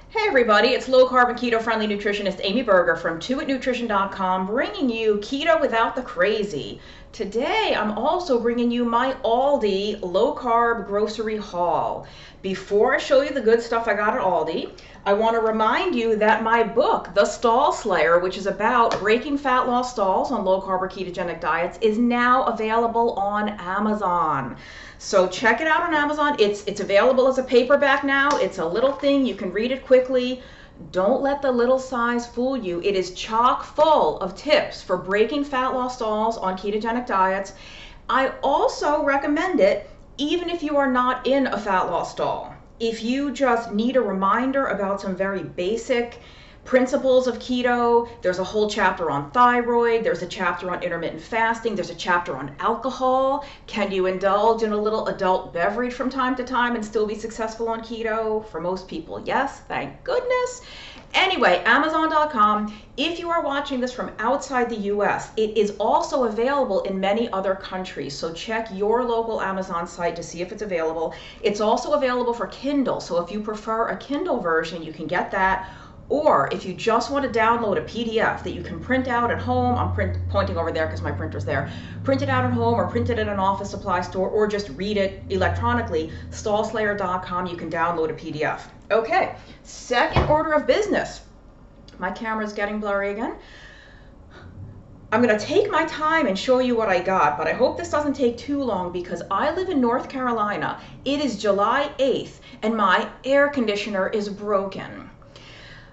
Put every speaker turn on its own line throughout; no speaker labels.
Hey everybody, it's low-carb and keto-friendly nutritionist Amy Berger from 2itnutrition.com bringing you keto without the crazy. Today I'm also bringing you my ALDI low-carb grocery haul. Before I show you the good stuff I got at ALDI, I want to remind you that my book, The Stall Slayer, which is about breaking fat loss stalls on low-carb or ketogenic diets, is now available on Amazon. So check it out on Amazon. It's available as a paperback now. It's a little thing. You can read it quickly. Don't let the little size fool you. It is chock full of tips for breaking fat loss stalls on ketogenic diets. I also recommend it even if you are not in a fat loss stall. If you just need a reminder about some very basic principles of keto, there's a whole chapter on thyroid, there's a chapter on intermittent fasting, there's a chapter on alcohol. Can you indulge in a little adult beverage from time to time and still be successful on keto? For most people, yes, thank goodness. Anyway, Amazon.com. If you are watching this from outside the US, it is also available in many other countries. So check your local Amazon site to see if it's available. It's also available for Kindle. So if you prefer a Kindle version, you can get that. Or if you just want to download a PDF that you can print out at home, I'm pointing over there because my printer's there, print it out at home or print it at an office supply store or just read it electronically, stallslayer.com, you can download a PDF. Okay, second order of business. My camera's getting blurry again. I'm going to take my time and show you what I got, but I hope this doesn't take too long because I live in North Carolina. It is July 8th and my air conditioner is broken.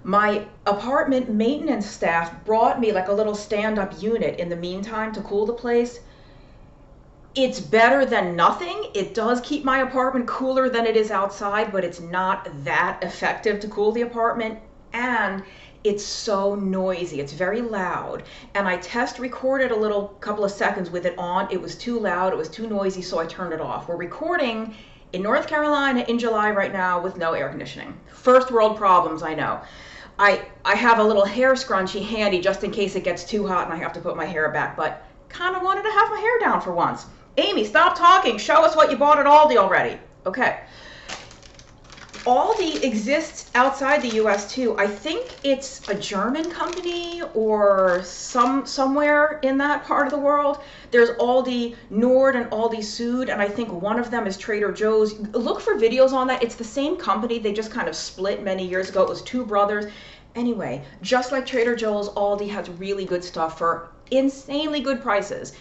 My apartment maintenance staff brought me like a little stand-up unit in the meantime to cool the place. It's better than nothing. It does keep my apartment cooler than it is outside, but it's not that effective to cool the apartment. And it's so noisy. It's very loud. And I test recorded a little couple of seconds with it on. It was too loud. It was too noisy, so I turned it off. We're recording in North Carolina in July right now with no air conditioning. First world problems, I know. I have a little hair scrunchie handy just in case it gets too hot and I have to put my hair back, but kind of wanted to have my hair down for once. Amy, stop talking. Show us what you bought at ALDI already. Okay. ALDI exists outside the US too. I think it's a German company or somewhere in that part of the world. There's ALDI Nord and ALDI Süd, and I think one of them is Trader Joe's. Look for videos on that. It's the same company. They just kind of split many years ago. It was two brothers. Anyway, just like Trader Joe's, ALDI has really good stuff for insanely good prices.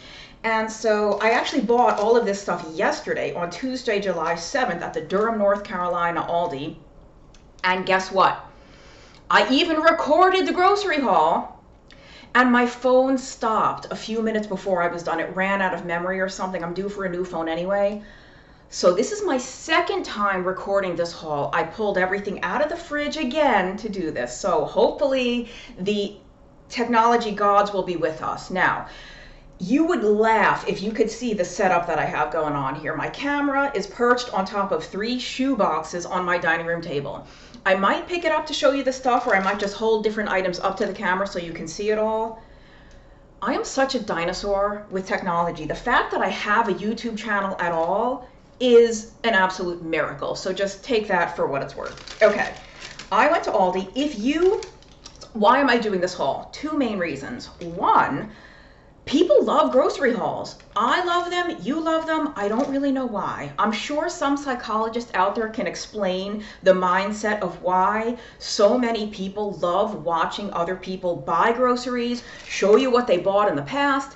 And so I actually bought all of this stuff yesterday on Tuesday, July 7th at the Durham, North Carolina ALDI. And guess what? I even recorded the grocery haul and my phone stopped a few minutes before I was done. It ran out of memory or something. I'm due for a new phone anyway. So this is my second time recording this haul. I pulled everything out of the fridge again to do this. So hopefully the technology gods will be with us. Now, you would laugh if you could see the setup that I have going on here. My camera is perched on top of 3 shoe boxes on my dining room table. I might pick it up to show you the stuff, or I might just hold different items up to the camera so you can see it all. I am such a dinosaur with technology. The fact that I have a YouTube channel at all is an absolute miracle. So just take that for what it's worth. Okay, I went to ALDI. Why am I doing this haul? 2 main reasons. One, people love grocery hauls. I love them, you love them, I don't really know why. I'm sure some psychologist out there can explain the mindset of why so many people love watching other people buy groceries, show you what they bought in the past.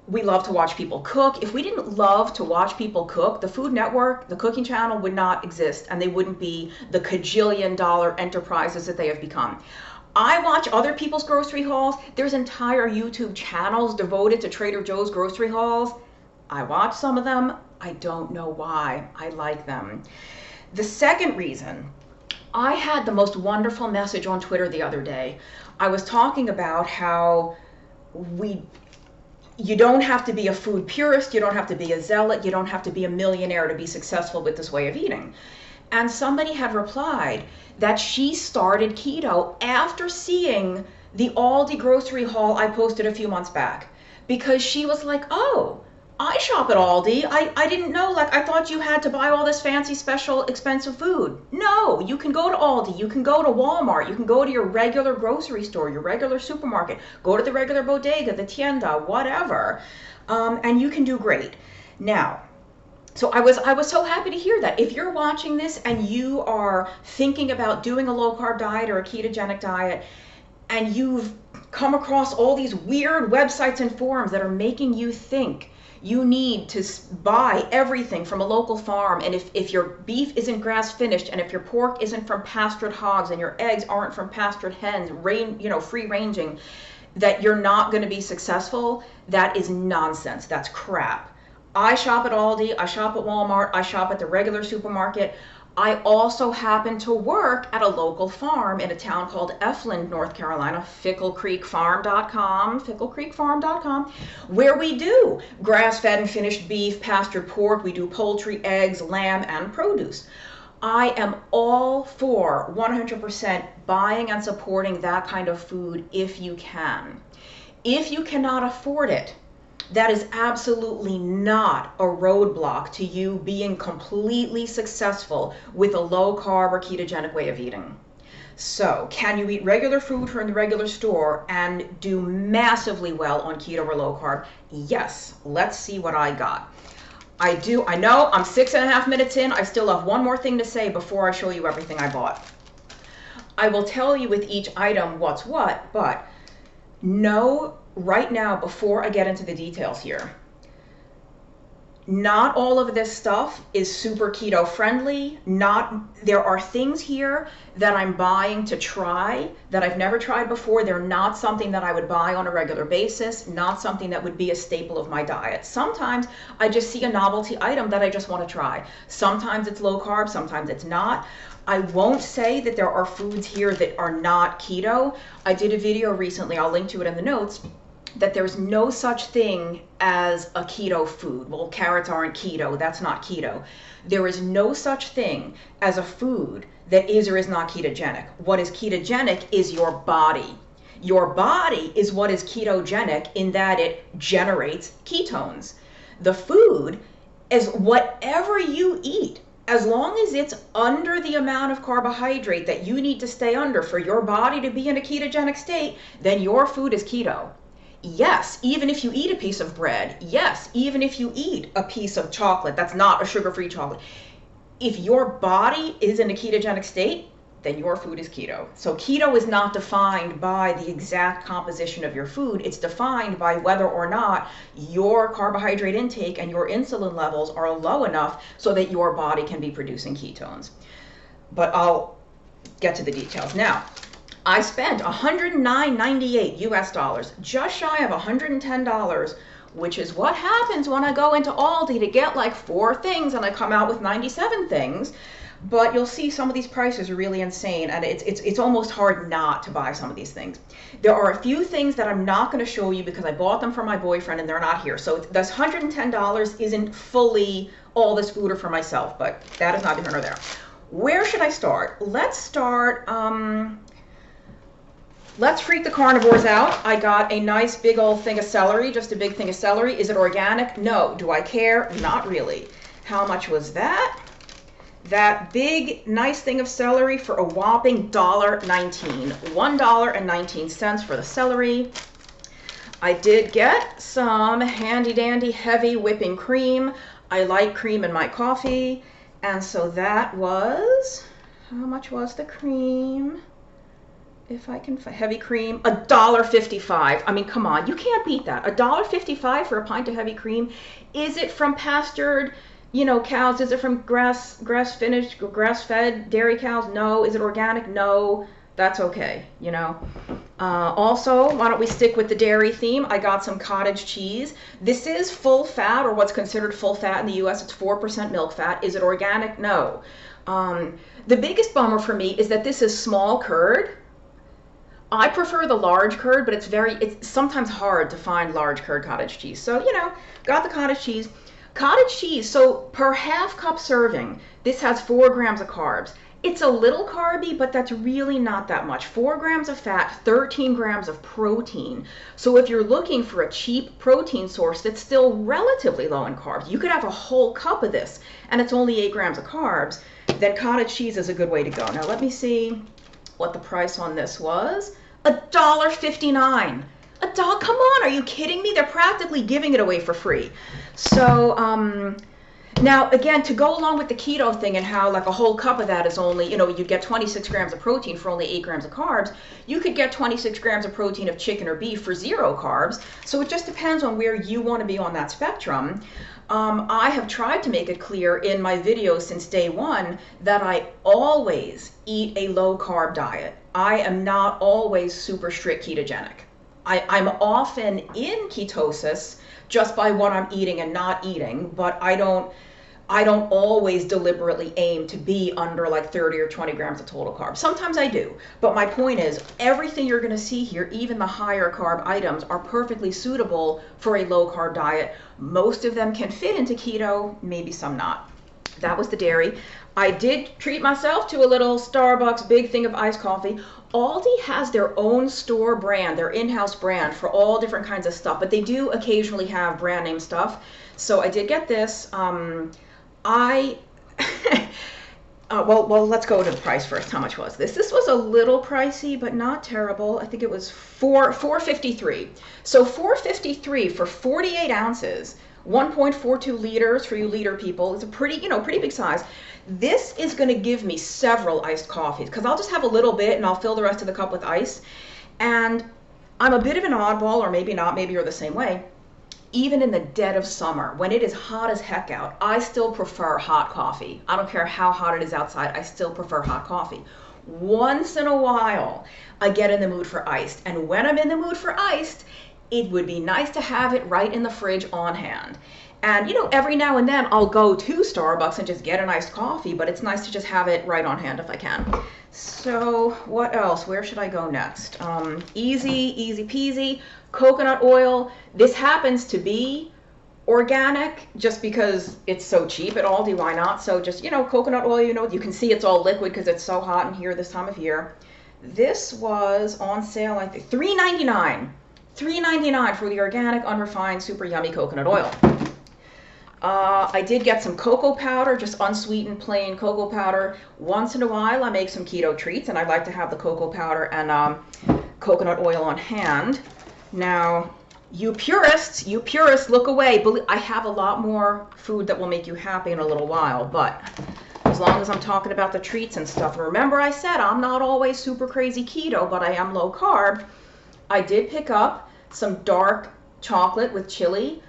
We love to watch people cook. If we didn't love to watch people cook, the Food Network, the cooking channel would not exist and they wouldn't be the cajillion-dollar enterprises that they have become. I watch other people's grocery hauls. There's entire YouTube channels devoted to Trader Joe's grocery hauls. I watch some of them. I don't know why. I like them. The second reason, I had the most wonderful message on Twitter the other day. I was talking about how you don't have to be a food purist, you don't have to be a zealot, you don't have to be a millionaire to be successful with this way of eating. And somebody had replied that she started keto after seeing the ALDI grocery haul I posted a few months back, because she was like, oh, I shop at Aldi. I didn't know, like, I thought you had to buy all this fancy, special, expensive food. No, you can go to Aldi, you can go to Walmart, you can go to your regular grocery store, your regular supermarket, go to the regular bodega, the tienda, whatever, and you can do great. Now, so I was so happy to hear that. If you're watching this and you are thinking about doing a low carb diet or a ketogenic diet, and you've come across all these weird websites and forums that are making you think you need to buy everything from a local farm, and if your beef isn't grass finished, and if your pork isn't from pastured hogs, and your eggs aren't from pastured hens, free ranging, that you're not going to be successful, that is nonsense. That's crap. I shop at Aldi, I shop at Walmart, I shop at the regular supermarket. I also happen to work at a local farm in a town called Efland, North Carolina, ficklecreekfarm.com, where we do grass-fed and finished beef, pastured pork, we do poultry, eggs, lamb, and produce. I am all for 100% buying and supporting that kind of food if you can. If you cannot afford it, that is absolutely not a roadblock to you being completely successful with a low carb or ketogenic way of eating. So, can you eat regular food from the regular store and do massively well on keto or low carb? Yes. Let's see what I got. I know I'm 6.5 minutes in. I still have one more thing to say before I show you everything I bought. I will tell you with each item what's what, but know right now, before I get into the details here, not all of this stuff is super keto friendly. There are things here that I'm buying to try that I've never tried before. They're not something that I would buy on a regular basis, not something that would be a staple of my diet. Sometimes I just see a novelty item that I just want to try. Sometimes it's low carb, sometimes it's not. I won't say that there are foods here that are not keto. I did a video recently, I'll link to it in the notes, that there's no such thing as a keto food. Well, carrots aren't keto, that's not keto. There is no such thing as a food that is or is not ketogenic. What is ketogenic is your body. Your body is what is ketogenic in that it generates ketones. The food is whatever you eat. As long as it's under the amount of carbohydrate that you need to stay under for your body to be in a ketogenic state, then your food is keto. Yes, even if you eat a piece of bread. Yes, even if you eat a piece of chocolate that's not a sugar-free chocolate. If your body is in a ketogenic state, then your food is keto. So keto is not defined by the exact composition of your food. It's defined by whether or not your carbohydrate intake and your insulin levels are low enough so that your body can be producing ketones. But I'll get to the details. Now, I spent $109.98 US dollars, just shy of $110, which is what happens when I go into Aldi to get like 4 things and I come out with 97 things. But you'll see some of these prices are really insane, and it's almost hard not to buy some of these things. There are a few things that I'm not going to show you because I bought them for my boyfriend and they're not here. So this $110 isn't fully all this food or for myself, but that is neither here nor there. Where should I start? Let's start, let's freak the carnivores out. I got a nice big old thing of celery, just a big thing of celery. Is it organic? No. Do I care? Not really. How much was that? That big, nice thing of celery for a whopping $1.19. $1.19 for the celery. I did get some handy-dandy heavy whipping cream. I like cream in my coffee. And so that was, how much was the cream? If I can, heavy cream, $1.55. I mean, come on, you can't beat that. $1.55 for a pint of heavy cream. Is it from pastured, cows? Is it from grass-finished, grass-fed dairy cows? No. Is it organic? No. That's okay, Also, why don't we stick with the dairy theme? I got some cottage cheese. This is full fat, or what's considered full fat in the U.S. It's 4% milk fat. Is it organic? No. The biggest bummer for me is that this is small curd. I prefer the large curd, but it's sometimes hard to find large curd cottage cheese. So, got the cottage cheese. Cottage cheese, so per half cup serving, this has 4 grams of carbs. It's a little carby, but that's really not that much. 4 grams of fat, 13 grams of protein. So if you're looking for a cheap protein source that's still relatively low in carbs, you could have a whole cup of this and it's only 8 grams of carbs, then cottage cheese is a good way to go. Now let me see what the price on this was. $1.59. Come on, are you kidding me? They're practically giving it away for free. So, now, again, to go along with the keto thing and how like a whole cup of that is only, you know, you get 26 grams of protein for only 8 grams of carbs, you could get 26 grams of protein of chicken or beef for 0 carbs. So it just depends on where you want to be on that spectrum. I have tried to make it clear in my videos since day one that I always eat a low carb diet. I am not always super strict ketogenic. I'm often in ketosis just by what I'm eating and not eating, but I don't always deliberately aim to be under like 30 or 20 grams of total carbs. Sometimes I do, but my point is everything you're going to see here, even the higher carb items, are perfectly suitable for a low carb diet. Most of them can fit into keto, maybe some not. That was the dairy. I did treat myself to a little Starbucks big thing of iced coffee. Aldi has their own store brand, their in-house brand for all different kinds of stuff, but they do occasionally have brand name stuff. So I did get this. Well, let's go to the price first. How much was this? This was a little pricey, but not terrible. I think it was $4.53. So $4.53 for 48 ounces, 1.42 liters for you liter people. It's a pretty big size. This is going to give me several iced coffees because I'll just have a little bit and I'll fill the rest of the cup with ice. And I'm a bit of an oddball, or maybe not, maybe you're the same way. Even in the dead of summer, when it is hot as heck out, I still prefer hot coffee. I don't care how hot it is outside, I still prefer hot coffee. Once in a while, I get in the mood for iced. And when I'm in the mood for iced, it would be nice to have it right in the fridge on hand. And, you know, every now and then I'll go to Starbucks and just get an iced coffee, but it's nice to just have it right on hand if I can. So what else? Where should I go next? Easy peasy. Coconut oil. This happens to be organic just because it's so cheap at Aldi. Why not? So just, you know, coconut oil, you know, you can see it's all liquid because it's so hot in here this time of year. This was on sale, I think, $3.99. $3.99 for the organic, unrefined, super yummy coconut oil. I did get some cocoa powder, just unsweetened plain cocoa powder. Once in a while I make some keto treats and I like to have the cocoa powder and coconut oil on hand. Now, you purists, look away. I have a lot more food that will make you happy in a little while, but as long as I'm talking about the treats and stuff, and remember I said I'm not always super crazy keto, but I am low carb. I did pick up some dark chocolate with chili.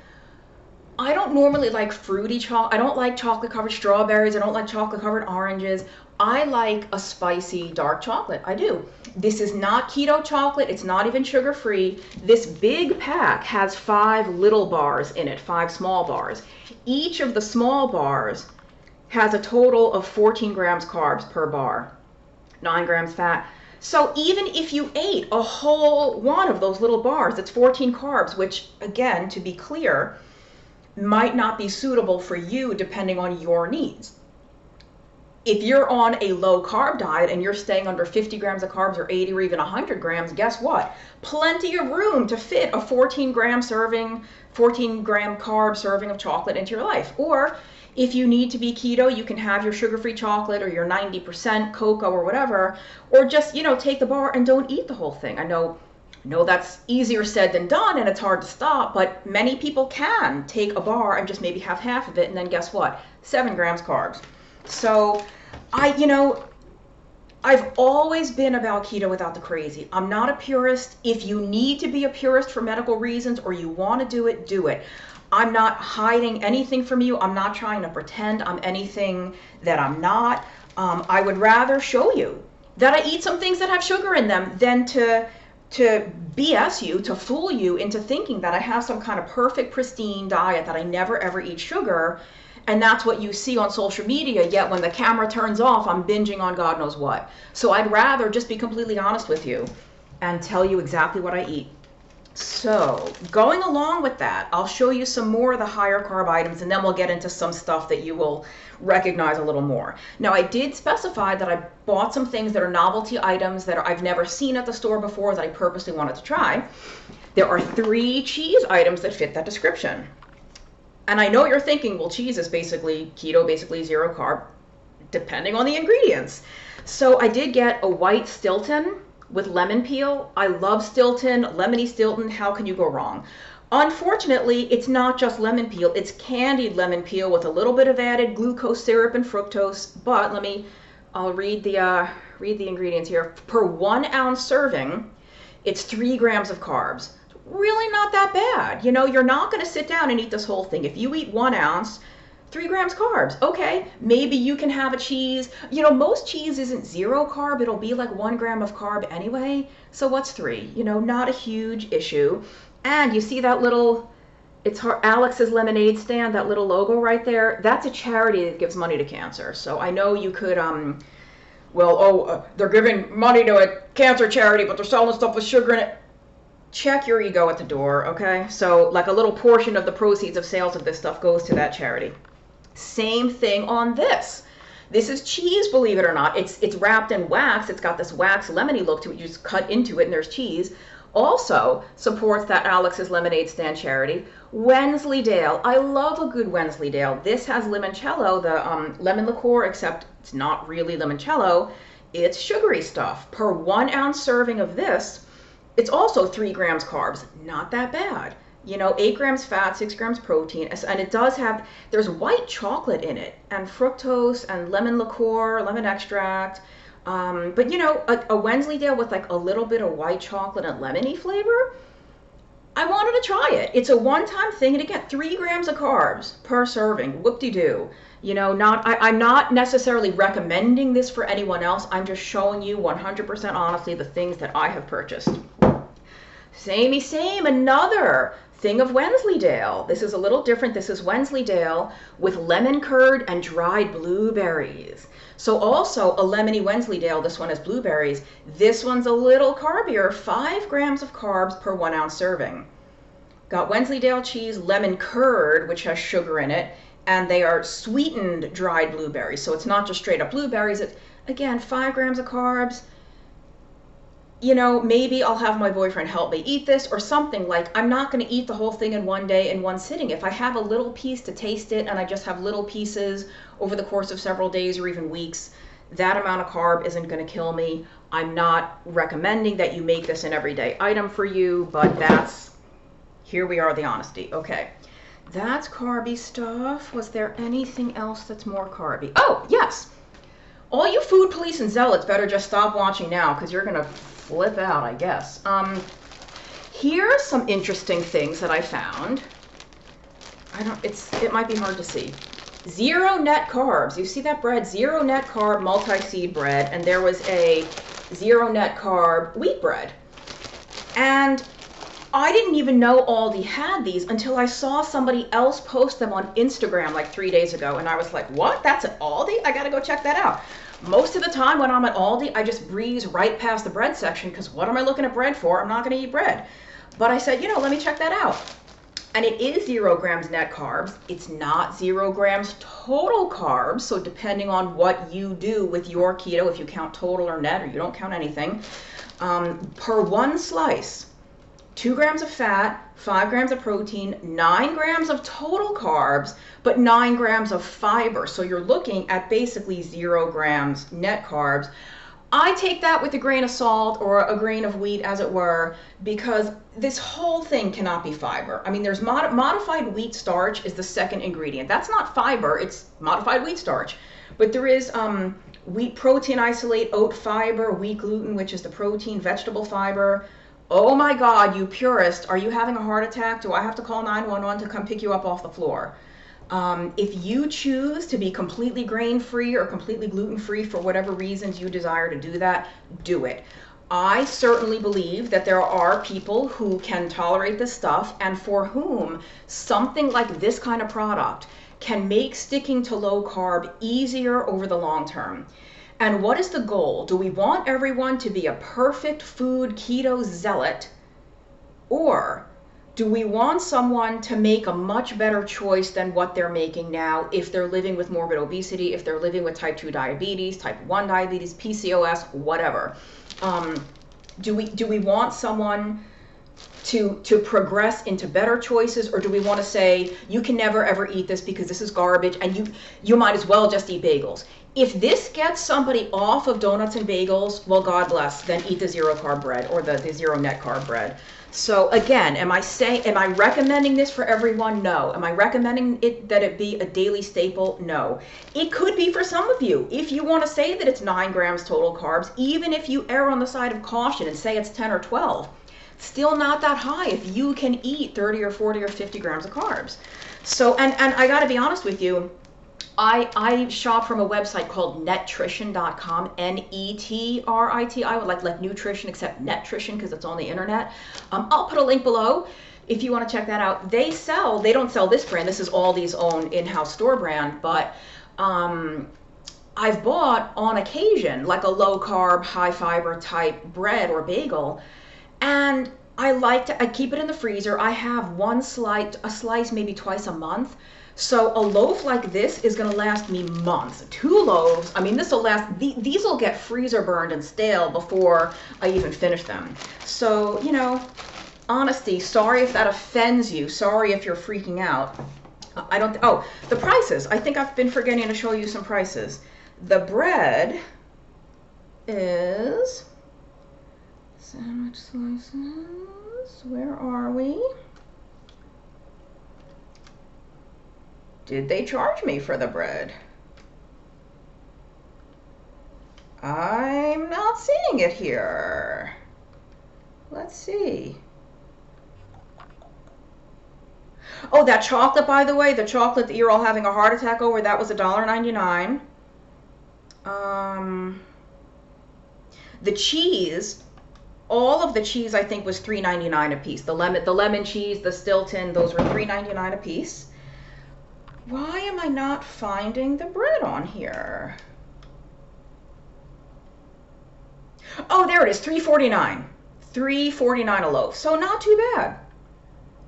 I don't normally like fruity chocolate. I don't like chocolate covered strawberries. I don't like chocolate covered oranges. I like a spicy dark chocolate. I do. This is not keto chocolate. It's not even sugar free. This big pack has 5 little bars in it, 5 small bars. Each of the small bars has a total of 14 grams carbs per bar, 9 grams fat. So even if you ate a whole one of those little bars, it's 14 carbs, which again, to be clear, might not be suitable for you depending on your needs. If you're on a low carb diet and you're staying under 50 grams of carbs or 80 or even 100 grams, guess what? Plenty of room to fit a 14 gram carb serving of chocolate into your life. Or if you need to be keto, you can have your sugar-free chocolate or your 90% cocoa or whatever, or just, you know, take the bar and don't eat the whole thing. I know that's easier said than done and it's hard to stop, but many people can take a bar and just maybe have half of it, and then guess what? 7 grams carbs. So I've always been about keto without the crazy. I'm not a purist. If you need to be a purist for medical reasons or you want to do it, do it. I'm not hiding anything from you. I'm not trying to pretend I'm anything that I'm not. I would rather show you that I eat some things that have sugar in them than to BS you, to fool you into thinking that I have some kind of perfect, pristine diet, that I never ever eat sugar, and that's what you see on social media, yet when the camera turns off, I'm binging on God knows what. So I'd rather just be completely honest with you and tell you exactly what I eat. So going along with that, I'll show you some more of the higher carb items, and then we'll get into some stuff that you will recognize a little more. Now, I did specify that I bought some things that are novelty items that I've never seen at the store before that I purposely wanted to try. There are 3 cheese items that fit that description. And I know you're thinking, well, cheese is basically keto, basically 0 carb, depending on the ingredients. So I did get a white Stilton with lemon peel. I love Stilton, lemony Stilton. How can you go wrong? Unfortunately, it's not just lemon peel. It's candied lemon peel with a little bit of added glucose syrup and fructose. But I'll read the ingredients here. Per 1 ounce serving, it's 3 grams of carbs. Really not that bad. You know, you're not going to sit down and eat this whole thing. If you eat 1 ounce, 3 grams carbs. Okay, maybe you can have a cheese. You know, most cheese isn't 0 carb. It'll be like 1 gram of carb anyway. So what's 3? You know, not a huge issue. And you see that little, it's Alex's lemonade stand, that little logo right there. That's a charity that gives money to cancer. So I know you could, they're giving money to a cancer charity, but they're selling stuff with sugar in it. Check your ego at the door, okay? So like a little portion of the proceeds of sales of this stuff goes to that charity. Same thing on this. This is cheese, believe it or not. It's wrapped in wax. It's got this wax lemony look to it. You just cut into it and there's cheese. Also supports that Alex's Lemonade Stand charity. Wensleydale. I love a good Wensleydale. This has limoncello, the lemon liqueur, except it's not really limoncello. It's sugary stuff. Per 1 ounce serving of this, it's also 3 grams carbs. Not that bad. You know, 8 grams fat, 6 grams protein, and it does have, there's white chocolate in it, and fructose, and lemon liqueur, lemon extract. But you know, a Wensleydale with like a little bit of white chocolate and lemony flavor, I wanted to try it. It's a one-time thing, and again, 3 grams of carbs per serving, whoop-de-doo. You know, I'm not necessarily recommending this for anyone else. I'm just showing you 100% honestly the things that I have purchased. Same, another thing of Wensleydale. This is a little different. This is Wensleydale with lemon curd and dried blueberries. So also a lemony Wensleydale. This one has blueberries. This one's a little carbier, 5 grams of carbs per 1 ounce serving. Got Wensleydale cheese, lemon curd, which has sugar in it, and they are sweetened dried blueberries. So it's not just straight up blueberries. It's, again, 5 grams of carbs. You know, maybe I'll have my boyfriend help me eat this or something. Like, I'm not going to eat the whole thing in one day in one sitting. If I have a little piece to taste it and I just have little pieces over the course of several days or even weeks, that amount of carb isn't going to kill me. I'm not recommending that you make this an everyday item for you, but here we are, the honesty. Okay, that's carby stuff. Was there anything else that's more carby? Oh, yes. All you food police and zealots better just stop watching now, because you're going to flip out, I guess. Here are some interesting things that I found. It might be hard to see. 0 net carbs. You see that bread? 0 net carb multi-seed bread, and there was a 0 net carb wheat bread. And I didn't even know Aldi had these until I saw somebody else post them on Instagram like 3 days ago, and I was like, what? That's at Aldi? I gotta go check that out. Most of the time when I'm at Aldi, I just breeze right past the bread section, because what am I looking at bread for? I'm not going to eat bread. But I said, you know, let me check that out. And it is 0 grams net carbs. It's not 0 grams total carbs. So depending on what you do with your keto, if you count total or net or you don't count anything, per 1 slice, 2 grams of fat, 5 grams of protein, 9 grams of total carbs, but 9 grams of fiber. So you're looking at basically 0 grams net carbs. I take that with a grain of salt or a grain of wheat, as it were, because this whole thing cannot be fiber. I mean, there's modified wheat starch is the second ingredient. That's not fiber, it's modified wheat starch. But there is wheat protein isolate, oat fiber, wheat gluten, which is the protein, vegetable fiber. Oh my God, you purist, are you having a heart attack? Do I have to call 911 to come pick you up off the floor? If you choose to be completely grain-free or completely gluten-free for whatever reasons you desire to do that, do it. I certainly believe that there are people who can tolerate this stuff and for whom something like this kind of product can make sticking to low carb easier over the long term. And what is the goal? Do we want everyone to be a perfect food keto zealot? Or do we want someone to make a much better choice than what they're making now if they're living with morbid obesity, if they're living with type 2 diabetes, type 1 diabetes, PCOS, whatever? Do we want someone to progress into better choices, or do we want to say you can never ever eat this because this is garbage and you might as well just eat bagels? If this gets somebody off of donuts and bagels, well, God bless, then eat the zero carb bread or the zero net carb bread. So again, am I recommending this for everyone? No. Am I recommending that it be a daily staple? No. It could be for some of you. If you want to say that it's 9 grams total carbs, even if you err on the side of caution and say it's 10 or 12, still not that high if you can eat 30 or 40 or 50 grams of carbs. So, and I got to be honest with you, I shop from a website called netrition.com, N-E-T-R-I-T-I, like nutrition except netrition because it's on the internet. I'll put a link below if you want to check that out. They don't sell this brand. This is Aldi's own in-house store brand, but I've bought on occasion like a low carb, high fiber type bread or bagel, and I keep it in the freezer. I have a slice maybe twice a month. So a loaf like this is going to last me months. 2 loaves, I mean, this will last, these will get freezer burned and stale before I even finish them. So, you know, honesty, sorry if that offends you. Sorry if you're freaking out. Oh, the prices. I think I've been forgetting to show you some prices. The bread is sandwich slices. Where are we? Did they charge me for the bread? I'm not seeing it here. Let's see. Oh, that chocolate, by the way, the chocolate that you're all having a heart attack over, that was $1.99. The cheese, all of the cheese I think was $3.99 a piece. The lemon cheese, the Stilton, those were $3.99 a piece. Why am I not finding the bread on here? Oh, there it is, $3.49. $3.49 a loaf. So not too bad.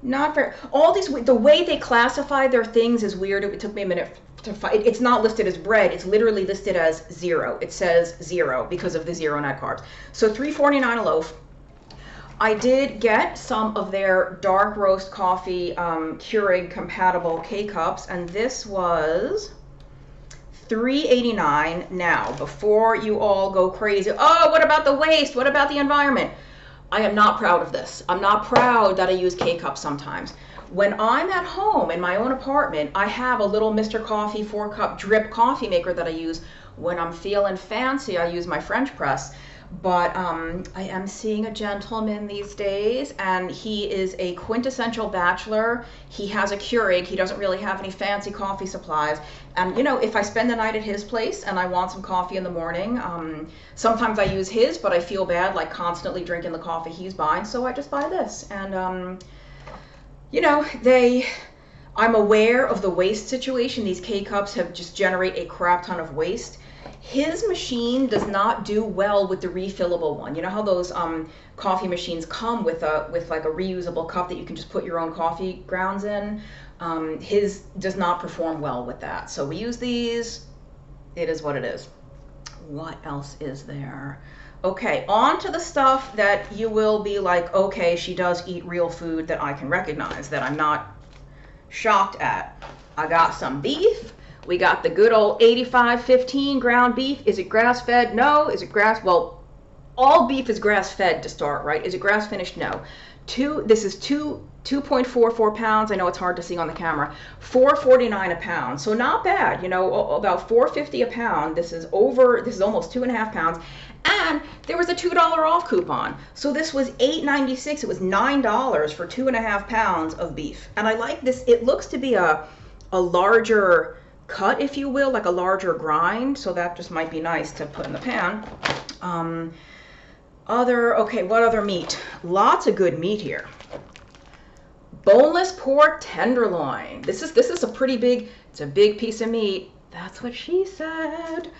Not very. All these, the way they classify their things is weird. It took me a minute to find. It's not listed as bread. It's literally listed as 0. It says 0 because of the zero net carbs. So $3.49 a loaf. I did get some of their dark roast coffee Keurig compatible K-Cups, and this was $3.89. Now, before you all go crazy, oh, what about the waste? What about the environment? I am not proud of this. I'm not proud that I use K-Cups sometimes. When I'm at home in my own apartment, I have a little Mr. Coffee 4-cup drip coffee maker that I use. When I'm feeling fancy, I use my French press. But I am seeing a gentleman these days, and he is a quintessential bachelor. He has a Keurig. He doesn't really have any fancy coffee supplies. And, you know, if I spend the night at his place and I want some coffee in the morning, sometimes I use his, but I feel bad, like, constantly drinking the coffee he's buying, so I just buy this. And, you know, I'm aware of the waste situation. These K-Cups have just generate a crap ton of waste. His machine does not do well with the refillable one. You know how those coffee machines come with like a reusable cup that you can just put your own coffee grounds in? His does not perform well with that. So we use these. It is what it is. What else is there? Okay, on to the stuff that you will be like, okay, she does eat real food that I can recognize, that I'm not shocked at. I got some beef. We got the good old 85-15 ground beef. Is it grass-fed? No. Is it well, all beef is grass-fed to start, right? Is it grass-finished? No. This is 2.44 pounds. I know it's hard to see on the camera. $4.49 a pound. So not bad, you know, about $4.50 a pound. This is almost 2.5 pounds. And there was a $2 off coupon. So this was $8.96. It was $9 for 2.5 pounds of beef. And I like this. It looks to be a larger cut, if you will, like a larger grind, so that just might be nice to put in the pan. Okay, what other meat? Lots of good meat here. Boneless pork tenderloin. This is a pretty big, it's a big piece of meat. That's what she said.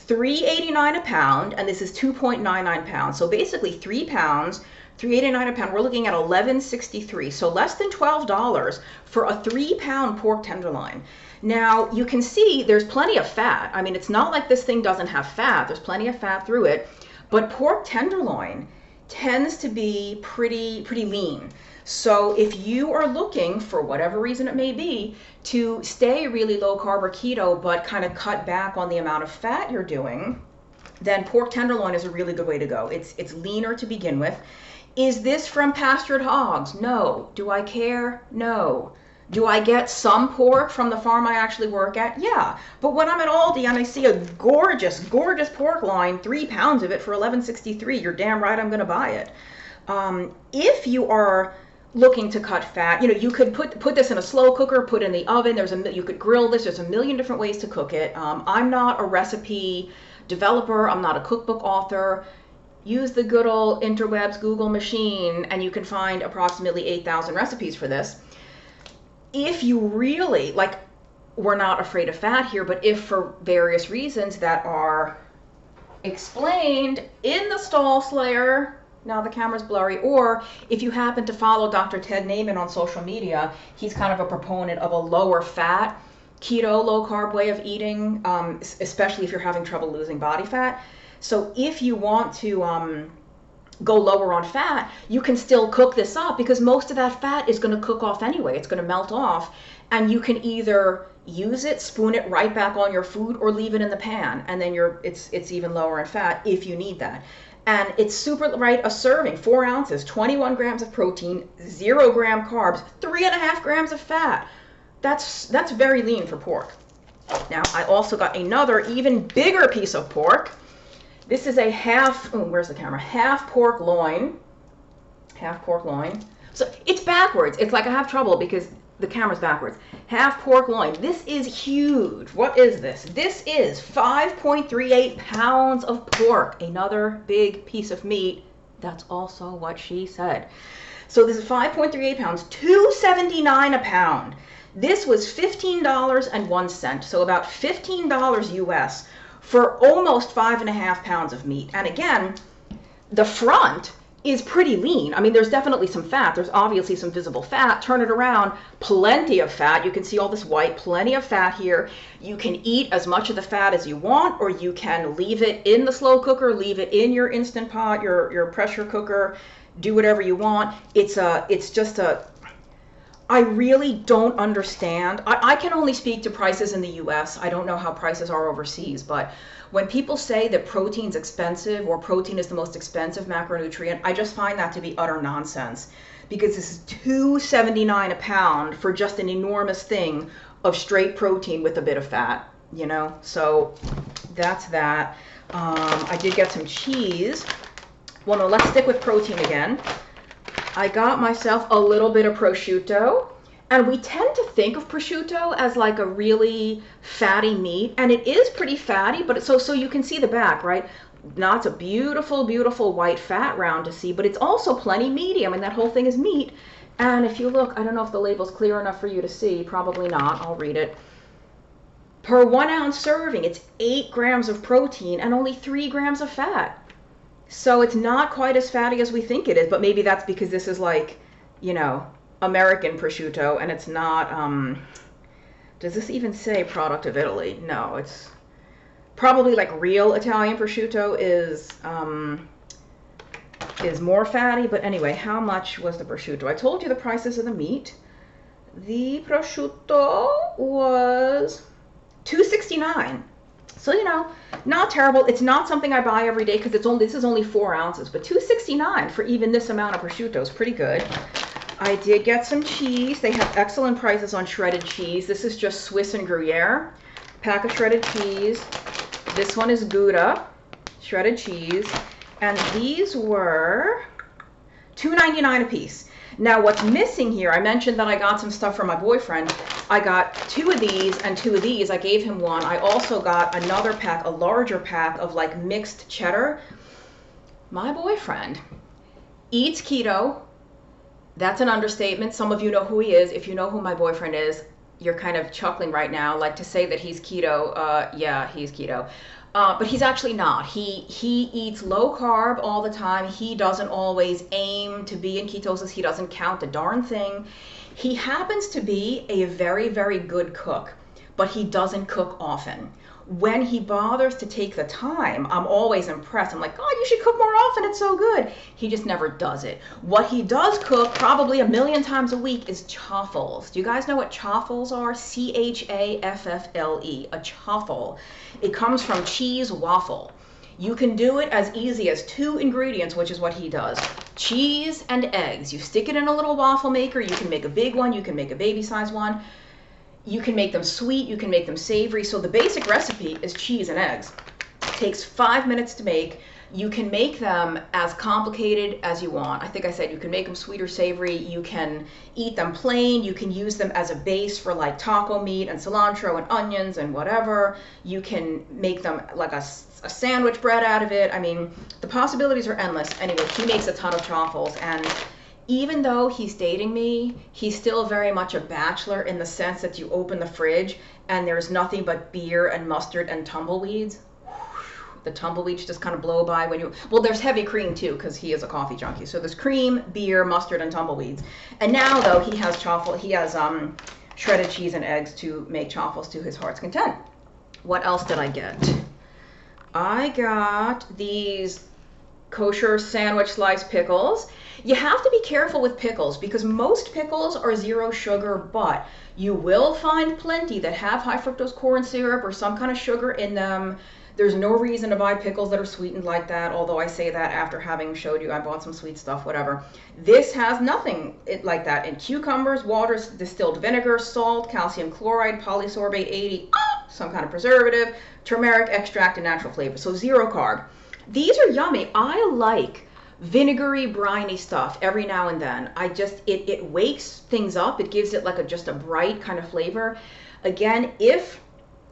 $3.89 a pound, and this is 2.99 pounds. So basically 3 pounds, $3.89 a pound. We're looking at $11.63. So less than $12 for a 3-pound pork tenderloin. Now you can see there's plenty of fat. I mean, it's not like this thing doesn't have fat. There's plenty of fat through it, but pork tenderloin tends to be pretty lean. So if you are looking, for whatever reason it may be, to stay really low carb or keto, but kind of cut back on the amount of fat you're doing, then pork tenderloin is a really good way to go. It's leaner to begin with. Is this from pastured hogs? No. Do I care? No. Do I get some pork from the farm I actually work at? Yeah. But when I'm at Aldi and I see a gorgeous pork loin, 3 pounds of it for $11.63, you're damn right I'm going to buy it. If you are looking to cut fat, you know, you could put this in a slow cooker, put it in the oven. You could grill this. There's a million different ways to cook it. I'm not a recipe developer. I'm not a cookbook author. Use the good old interwebs Google machine, and you can find approximately 8,000 recipes for this. If you really, like, we're not afraid of fat here, but if for various reasons that are explained in the Stall Slayer, now the camera's blurry, or if you happen to follow Dr. Ted Naiman on social media, he's kind of a proponent of a lower fat, keto, low carb way of eating, especially if you're having trouble losing body fat. So if you want to go lower on fat, you can still cook this up, because most of that fat is going to cook off anyway. It's going to melt off, and you can either use it, spoon it right back on your food, or leave it in the pan, and then it's even lower in fat if you need that. And it's super, right, a serving, 4 ounces, 21 grams of protein, 0 gram carbs, 3.5 grams of fat. That's very lean for pork. Now, I also got another even bigger piece of pork. This is a half pork loin. Half pork loin. So it's backwards. It's like I have trouble because the camera's backwards. Half pork loin. This is huge. What is this? This is 5.38 pounds of pork. Another big piece of meat. That's also what she said. So this is 5.38 pounds, $2.79 a pound. This was $15.01, so about $15 US for almost 5.5 pounds of meat. And again, the front is pretty lean. I mean, there's definitely some fat. There's obviously some visible fat. Turn it around, plenty of fat. You can see all this white, plenty of fat here. You can eat as much of the fat as you want, or you can leave it in the slow cooker, leave it in your Instant Pot, your pressure cooker, do whatever you want. I really don't understand. I can only speak to prices in the US. I don't know how prices are overseas, but when people say that protein's expensive or protein is the most expensive macronutrient, I just find that to be utter nonsense, because this is $2.79 a pound for just an enormous thing of straight protein with a bit of fat, you know? So that's that. I did get some cheese. Well, no, let's stick with protein again. I got myself a little bit of prosciutto, and we tend to think of prosciutto as like a really fatty meat, and it is pretty fatty, but so you can see the back, right? Now it's a beautiful, beautiful white fat round to see, but it's also plenty meaty. I mean, that whole thing is meat. And if you look, I don't know if the label's clear enough for you to see, probably not, I'll read it. Per 1 ounce serving, it's 8 grams of protein and only 3 grams of fat. So it's not quite as fatty as we think it is, but maybe that's because this is like, you know, American prosciutto, and it's not, does this even say product of Italy? No, it's probably like real Italian prosciutto is more fatty, but anyway, how much was the prosciutto? I told you the prices of the meat. The prosciutto was $2.69. So, you know, not terrible. It's not something I buy every day because this is only 4 ounces, but $2.69 for even this amount of prosciutto is pretty good. I did get some cheese. They have excellent prices on shredded cheese. This is just Swiss and Gruyere. Pack of shredded cheese. This one is Gouda, shredded cheese. And these were $2.99 a piece. Now, what's missing here, I mentioned that I got some stuff from my boyfriend. I got 2 of these and 2 of these. I gave him one. I also got another pack, a larger pack of like mixed cheddar. My boyfriend eats keto. That's an understatement. Some of you know who he is. If you know who my boyfriend is, you're kind of chuckling right now, like to say that he's keto. Yeah, he's keto. But he's actually not. He eats low carb all the time. He doesn't always aim to be in ketosis. He doesn't count a darn thing. He happens to be a very, very good cook, but he doesn't cook often. When he bothers to take the time, I'm always impressed. I'm like, oh, you should cook more often. It's so good. He just never does it. What he does cook probably a million times a week is chaffles. Do you guys know what chaffles are? Chaffle, a chaffle. It comes from cheese waffle. You can do it as easy as 2 ingredients, which is what he does. Cheese and eggs. You stick it in a little waffle maker. You can make a big one. You can make a baby size one. You can make them sweet, you can make them savory. So the basic recipe is cheese and eggs. It takes 5 minutes to make. You can make them as complicated as you want. I think I said you can make them sweet or savory. You can eat them plain. You can use them as a base for like taco meat and cilantro and onions and whatever. You can make them like a sandwich bread out of it. I mean, the possibilities are endless. Anyway, he makes a ton of chaffles, and even though he's dating me, he's still very much a bachelor in the sense that you open the fridge and there's nothing but beer and mustard and tumbleweeds. The tumbleweeds just kind of blow by when you, well, there's heavy cream too, because he is a coffee junkie. So there's cream, beer, mustard, and tumbleweeds. And now though, he has shredded cheese and eggs to make chaffles to his heart's content. What else did I get? I got these kosher sandwich slice pickles. You have to be careful with pickles because most pickles are 0 sugar, but you will find plenty that have high fructose corn syrup or some kind of sugar in them. There's no reason to buy pickles that are sweetened like that, although I say that after having showed you I bought some sweet stuff, whatever. This has nothing like that in cucumbers, water, distilled vinegar, salt, calcium chloride, polysorbate 80, some kind of preservative, turmeric extract, and natural flavor. So 0 carb. These are yummy. I like vinegary, briny stuff every now and then. It wakes things up. It gives it like just a bright kind of flavor. Again, if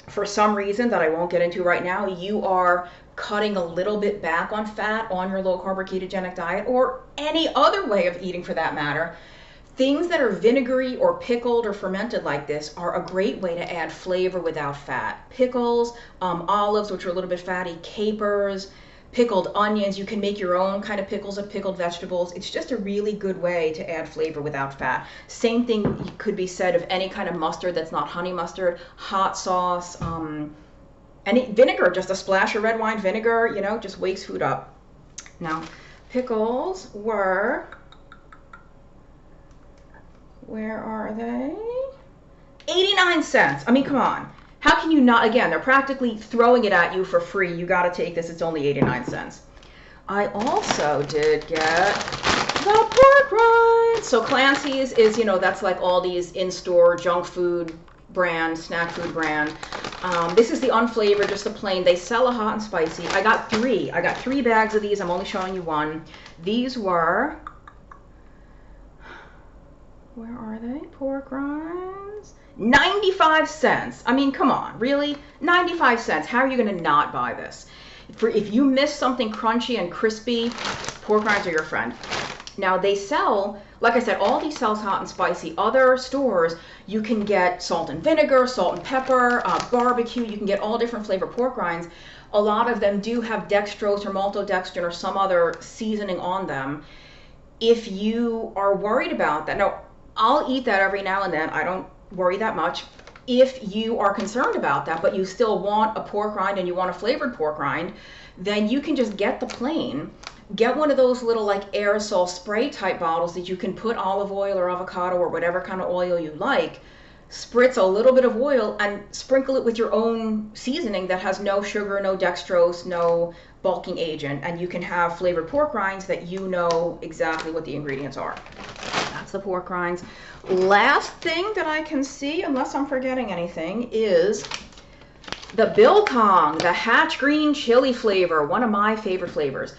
for some reason that I won't get into right now, you are cutting a little bit back on fat on your low carb or ketogenic diet, or any other way of eating for that matter, things that are vinegary or pickled or fermented like this are a great way to add flavor without fat. Pickles, olives, which are a little bit fatty, capers, pickled onions. You can make your own kind of pickles of pickled vegetables. It's just a really good way to add flavor without fat. Same thing could be said of any kind of mustard that's not honey mustard, hot sauce, any vinegar, just a splash of red wine vinegar, you know, just wakes food up. Now, pickles were, where are they? 89 cents. I mean, come on. How can you not? Again, they're practically throwing it at you for free. You got to take this. It's only 89 cents. I also did get the pork rinds. So Clancy's is, you know, that's like Aldi's in-store junk food brand, snack food brand. This is the unflavored, just the plain. They sell a hot and spicy. I got 3. I got 3 bags of these. I'm only showing you one. These were, where are they? Pork rinds. 95 cents. I mean, come on, really? 95 cents. How are you going to not buy this? If you miss something crunchy and crispy, pork rinds are your friend. Now they sell, like I said, Aldi sells hot and spicy. Other stores, you can get salt and vinegar, salt and pepper, barbecue. You can get all different flavor pork rinds. A lot of them do have dextrose or maltodextrin or some other seasoning on them. If you are worried about that, now I'll eat that every now and then. I don't worry that much. If you are concerned about that, but you still want a pork rind and you want a flavored pork rind, then you can just get the plain. Get one of those little like aerosol spray type bottles that you can put olive oil or avocado or whatever kind of oil you like, spritz a little bit of oil and sprinkle it with your own seasoning that has no sugar, no dextrose, no bulking agent, and you can have flavored pork rinds that you know exactly what the ingredients are. That's the pork rinds. Last thing that I can see, unless I'm forgetting anything, is the Biltong, the Hatch Green Chili flavor, one of my favorite flavors.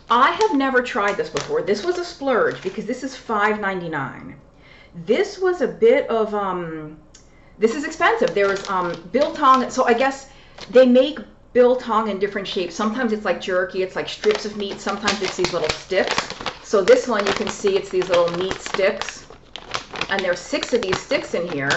I have never tried this before. This was a splurge because this is $5.99. This was a bit of, this is expensive. There was Biltong, so I guess they make Biltong in different shapes. Sometimes it's like jerky, it's like strips of meat. Sometimes it's these little sticks. So this one you can see it's these little meat sticks. And there's 6 of these sticks in here.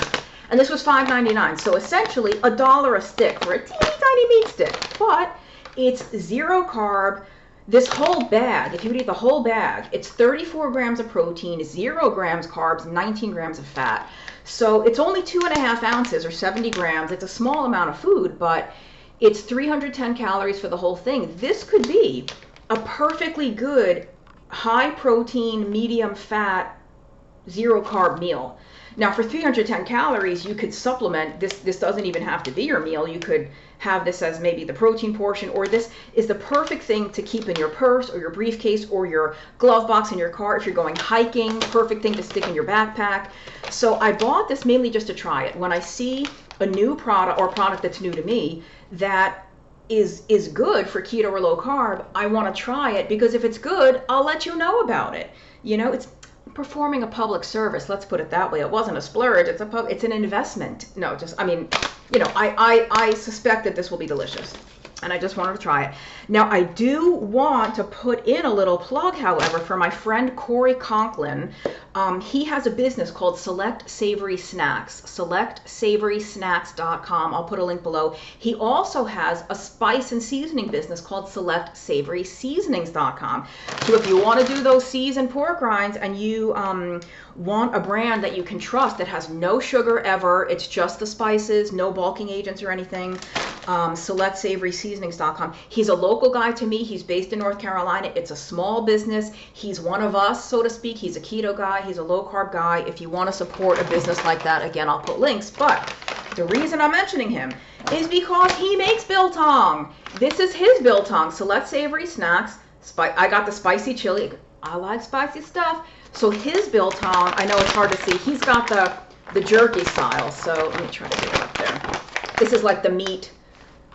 And this was $5.99. So essentially $1 a stick for a teeny tiny meat stick. But It's 0 carb. This whole bag, if you would eat the whole bag, it's 34 grams of protein, 0 grams carbs, 19 grams of fat. So it's only 2.5 ounces or 70 grams. It's a small amount of food, but it's 310 calories for the whole thing. This could be a perfectly good high protein, medium fat, 0 carb meal. Now for 310 calories, you could supplement this. This doesn't even have to be your meal. You could have this as maybe the protein portion, or this is the perfect thing to keep in your purse or your briefcase or your glove box in your car if you're going hiking. Perfect thing to stick in your backpack. So I bought this mainly just to try it. When I see a new product or a product that's new to me that is good for keto or low carb, I want to try it, because if it's good, I'll let you know about it. You know, it's performing a public service. Let's put it that way. It wasn't a splurge. It's an investment. No, just, I mean, you know, I suspect that this will be delicious, and I just wanted to try it. Now, I do want to put in a little plug, however, for my friend Cory Conklin. He has a business called Select Savory Snacks, selectsavorysnacks.com. I'll put a link below. He also has a spice and seasoning business called selectsavoryseasonings.com. So if you want to do those seasoned pork rinds and you want a brand that you can trust that has no sugar ever, it's just the spices, no bulking agents or anything, selectsavoryseasonings.com. He's a local guy to me. He's based in North Carolina. It's a small business. He's one of us, so to speak. He's a keto guy. He's a low carb guy. If you want to support a business like that, again, I'll put links. But the reason I'm mentioning him is because he makes Biltong. This is his Biltong, Select Savory Snacks. I got the spicy chili. I like spicy stuff. So his Biltong, I know it's hard to see. He's got the jerky style. So let me try to get it up there. This is like the meat,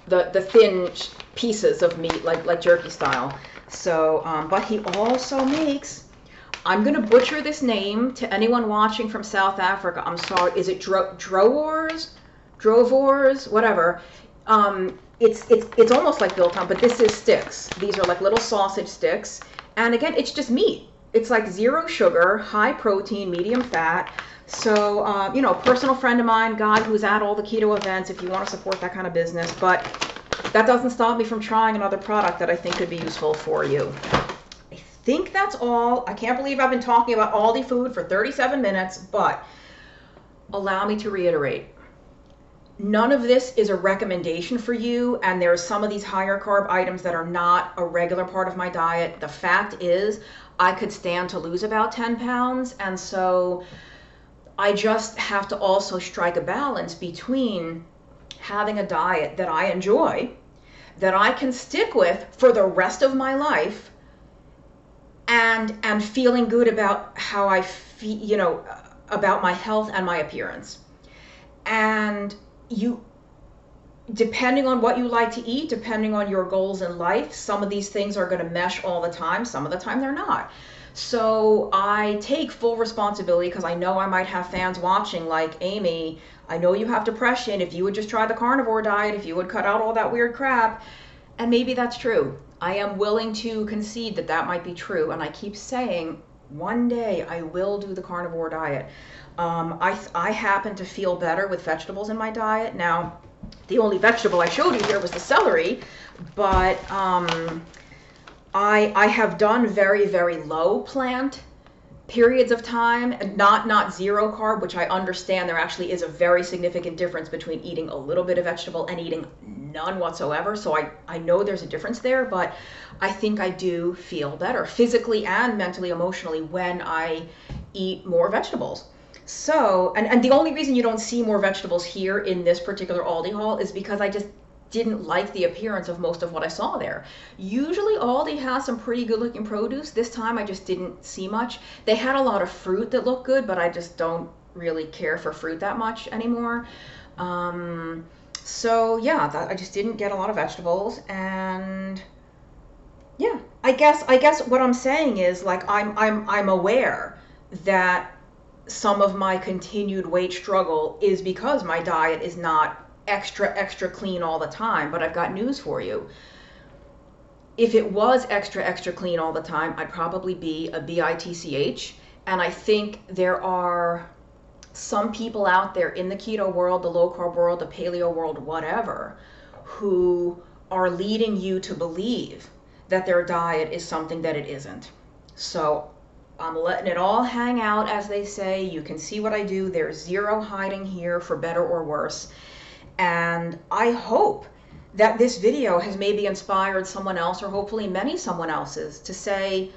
the thin pieces of meat, like jerky style. So, but he also makes, I'm going to butcher this name to anyone watching from South Africa. I'm sorry. Is it Drovors, whatever. It's almost like Biltong, but this is sticks. These are like little sausage sticks. And again, it's just meat. It's like 0 sugar, high protein, medium fat. So, you know, personal friend of mine, guy who's at all the keto events, if you want to support that kind of business. But that doesn't stop me from trying another product that I think could be useful for you. I think that's all. I can't believe I've been talking about Aldi food for 37 minutes, but allow me to reiterate. None of this is a recommendation for you, and there's some of these higher carb items that are not a regular part of my diet. The fact is, I could stand to lose about 10 pounds, and so I just have to also strike a balance between having a diet that I enjoy, that I can stick with for the rest of my life, and feeling good about how I feel, you know, about my health and my appearance. And you, depending on what you like to eat, depending on your goals in life, some of these things are going to mesh all the time. Some of the time they're not. So I take full responsibility, because I know I might have fans watching like, Amy, I know you have depression. If you would just try the carnivore diet, if you would cut out all that weird crap. And maybe that's true. I am willing to concede that that might be true. And I keep saying, one day I will do the carnivore diet. I happen to feel better with vegetables in my diet. Now, the only vegetable I showed you here was the celery, but I have done very, very low plant periods of time, and not 0 carb, which I understand there actually is a very significant difference between eating a little bit of vegetable and eating none whatsoever. So I know there's a difference there, but I think I do feel better physically and mentally, emotionally when I eat more vegetables. So, and the only reason you don't see more vegetables here in this particular Aldi haul is because I just didn't like the appearance of most of what I saw there. Usually Aldi has some pretty good looking produce. This time I just didn't see much. They had a lot of fruit that looked good, but I just don't really care for fruit that much anymore. So yeah, I just didn't get a lot of vegetables. And yeah, I guess what I'm saying is, like, I'm aware that some of my continued weight struggle is because my diet is not extra clean all the time. But I've got news for you. If it was extra clean all the time, I'd probably be a BITCH. And I think there are some people out there in the keto world, the low carb world, the paleo world, whatever, who are leading you to believe that their diet is something that it isn't. So I'm letting it all hang out, as they say. You can see what I do. There's zero hiding here, for better or worse. And I hope that this video has maybe inspired someone else, or hopefully many someone else's, to say,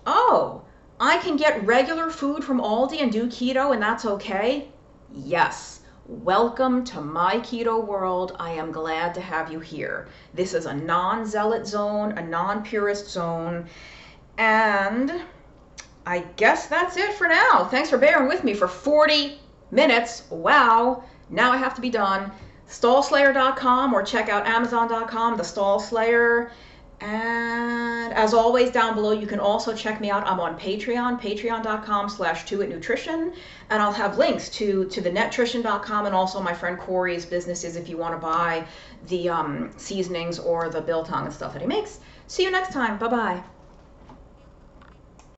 oh, I can get regular food from Aldi and do keto and that's okay? Yes. Welcome to my keto world. I am glad to have you here. This is a non-zealot zone, a non-purist zone, and I guess that's it for now. Thanks for bearing with me for 40 minutes. Wow. Now I have to be done. Stallslayer.com, or check out Amazon.com, The Stall Slayer. And as always, down below, you can also check me out. I'm on Patreon, patreon.com/2itnutrition. And I'll have links to the Netrition.com and also my friend Cory's businesses if you want to buy the seasonings or the Biltong and stuff that he makes. See you next time. Bye-bye.